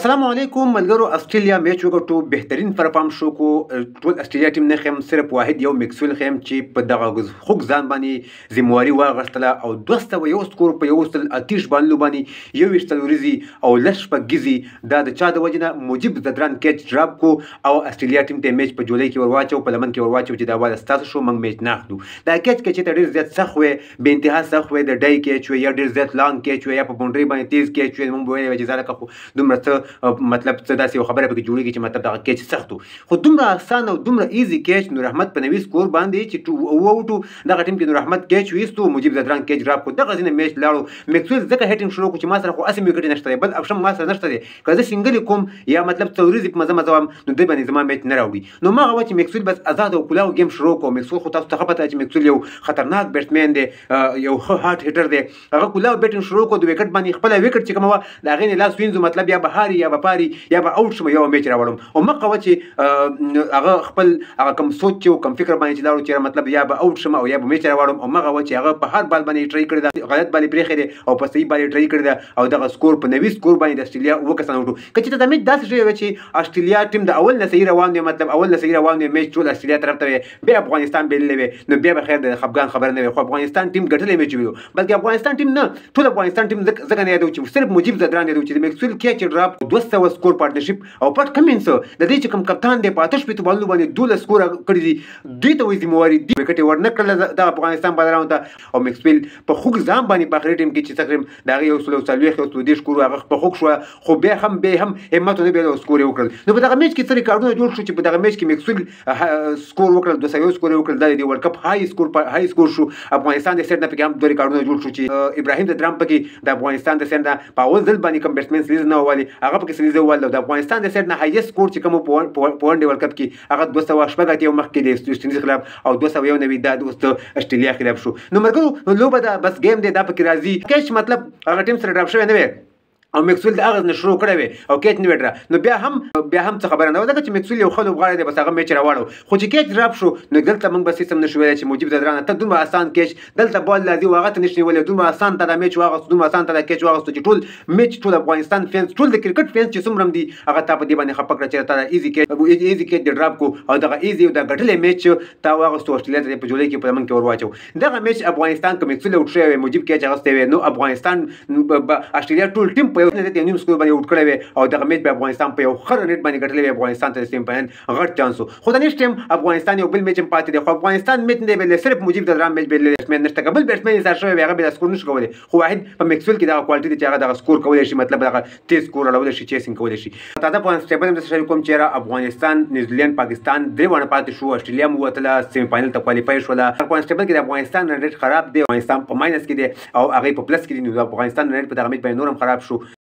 السلام علیکم ملګرو. استرالیا میچ وګټو، بهترین پرفارم شو کو. ټول استرالیا ټیم نه خیم صرف واحد یو میکسویل خیم چې په دغه خوږ ځان باندې ذمہواري واغستله او 201 سکور په 1 باندې باندې یو وشتلوريزي او لش پګيزي دا د چا د وجنه موجب زدران کیچ ډراپ کو او استرالیا ټیم ته میچ په جولای کې ورواچو، په لمن کې ورواچو چې دا واده ستاسو شو موږ میچ نه اخلو. دا کیچ کې چې ډېر زیات سخت وي، به انتها سخت وي، د ډای کیچ وي یا ډېر زیات لانګ کیچ وي یا په باونډري باندې تیز کیچ وي، موږ وایو چې زاله کو دومره مطلب څه داسې خبره پکې جوړیږي چې مطلب دا کیچ سختو، خو دومره آسان او دومره ایزي کیچ نور احمد په 90 سکور باندې چې ووټو دغه ټیم کې نور احمد کیچ ویستو، مجيب زدران کیچ ډراپ کو، دغه ځینې میچ لاړو. میکسویل ځکه هټینګ شروع کو چې ما سره خو اسې وکټ نشته دی، بل اپشن ما سره نشته دی، که زه سنگل کوم یا مطلب څوريزي په مزه مزه نو دوی باندې زما میچ نه راوړي. نو ما غواړم چې میکسویل بس آزاد او کلاو گیم شروع کو. میکسویل خو تاسو ته پته چې میکسویل یو خطرناک بیټسمن دی، یو ښه هارت هیټر دی. هغه کلاو بیټینګ شروع کو، د وکټ باندې خپل وکټ چې کومه دا غینې لاس وینځو، مطلب یا بهاري یا بپاري یا به اوټ شم یو میچ راوړم. او مخه و چې هغه خپل هغه کم سوچ او کم فکر باندې چې لاړو چې مطلب یا به اوټ شم او یا به میچ راوړم. او مخه و چې هغه په هر بال باندې ټرای کړی دا غلط بالي پرې خېده او په صحیح بالي ټرای کړی دا او دغه سکور په 90 سکور باندې د استرالیا وکسان وټو. کچې ته د میچ داسې شوی چې استرالیا ټیم د اول نه صحیح روان دی، مطلب اول نه صحیح روان دی، میچ ټول استرالیا طرف ته بیا افغانستان بیللې وي، نو بیا به خیر د خفګان خبر نه وي. خو افغانستان ټیم ګټلې میچ ویو، بلکې افغانستان ټیم نه ټول افغانستان ټیم ځکه نه یادو چې صرف مجيب زدران یادو چې میکسویل کیچ ډراپ 200 سکور پارتنرشپ او پټ کمینس د دې چې کوم کپتان دی په آتش په بالو باندې 12 سکور کړی دي، دوی ته وې ذمہواري دی وکټ ورنه کړل د افغانستان بازارونو ته. او میکسویل په خوږ ځان باندې په اخر ټیم کې چې تقریبا دا یو سلو سلويخ او سلو دیش کور هغه په خوږ شو، خو به هم همت نه بیل سکور وکړل. نو په دغه میچ کې څه ریکارډونه جوړ شو چې په دغه میچ کې میکسویل سکور وکړل، 200 سکور وکړل، د ورلد کپ هاي سکور شو. افغانستان د سیټ نه پکې هم دوه ریکارډونه جوړ شو چې ابراهیم د درام پکې د افغانستان د سیټ نه په اول ځل باندې کوم بیټسمن سیریز نه والی، هغه پکې سیریز والی د افغانستان د سیټ نه هایست سکور چې کوم په ون ډے ورلد کپ کې هغه 200 یو مخ کې د ویسټ انډیز خلاف او 290 د استرالیا خلاف شو. نو مرګو لوبه دا بس گیم دی، دا پکې راځي کیچ مطلب هغه ټیم سره ډراپ شوی نه وي او میکسویل د هغه نه شروع کړی وي او کیچ نه وډره. نو بیا هم څه خبره نه و ځکه چې میکسویل یو ښه لوبغاړی دی، بس هغه میچ راوړو. خو چې کیچ ډراپ شو نو دلته موږ بس سیستم نشو ویلی چې مجيب زدران ته دومره آسان کیچ دلته بال لازم هغه ته نشي ویلی، دومره آسان ته دا میچ واغست، دومره آسان ته دا کیچ واغست چې ټول میچ ټول افغانستان فینس ټول د کرکټ فینس چې څومره دي هغه ته په دې باندې خپکړه چې تا ایزي کیچ ډراپ کو او دغه ایزي او د غټلې میچ تا واغست استرالیا ته په جولای کې په لمن کې ورواچو. دغه میچ افغانستان کوم میکسویل اوټ شوی مجيب کیچ هغه وي، نو افغانستان استرالیا ټول ټیم په یو نه سکور یوټ کړی وي او دغه میچ په افغانستان په یو خر نیټ باندې ګټلې وي. افغانستان ته سیم پاین غټ چانس خو د نشټ ټیم افغانستان یو بل میچ هم پاتې دی، خو افغانستان میچ نه بیل صرف مجيب زدران میچ بیل بیټسمن نشته، قبل بیټسمن یې شوی هغه بل سکور نشي کولای، خو واحد په میکسویل کې دا کوالټي دی چې هغه د سکور کولای شي، مطلب هغه تیز سکور راوړل شي، چیسینګ کولای شي. تازه پوینټ ټیبل هم تشریح کوم چې افغانستان، نیوزیلند، پاکستان درې ونه پاتې شو، استرالیا مو وتله سیمی فائنل ته کوالیفای شوله. پوینټ ټیبل کې د افغانستان رن ریټ خراب دی، افغانستان په ماینس کې دی او هغه په پلس کې دی، نو افغانستان رن ریټ په دغه میچ باندې نورم خراب شو.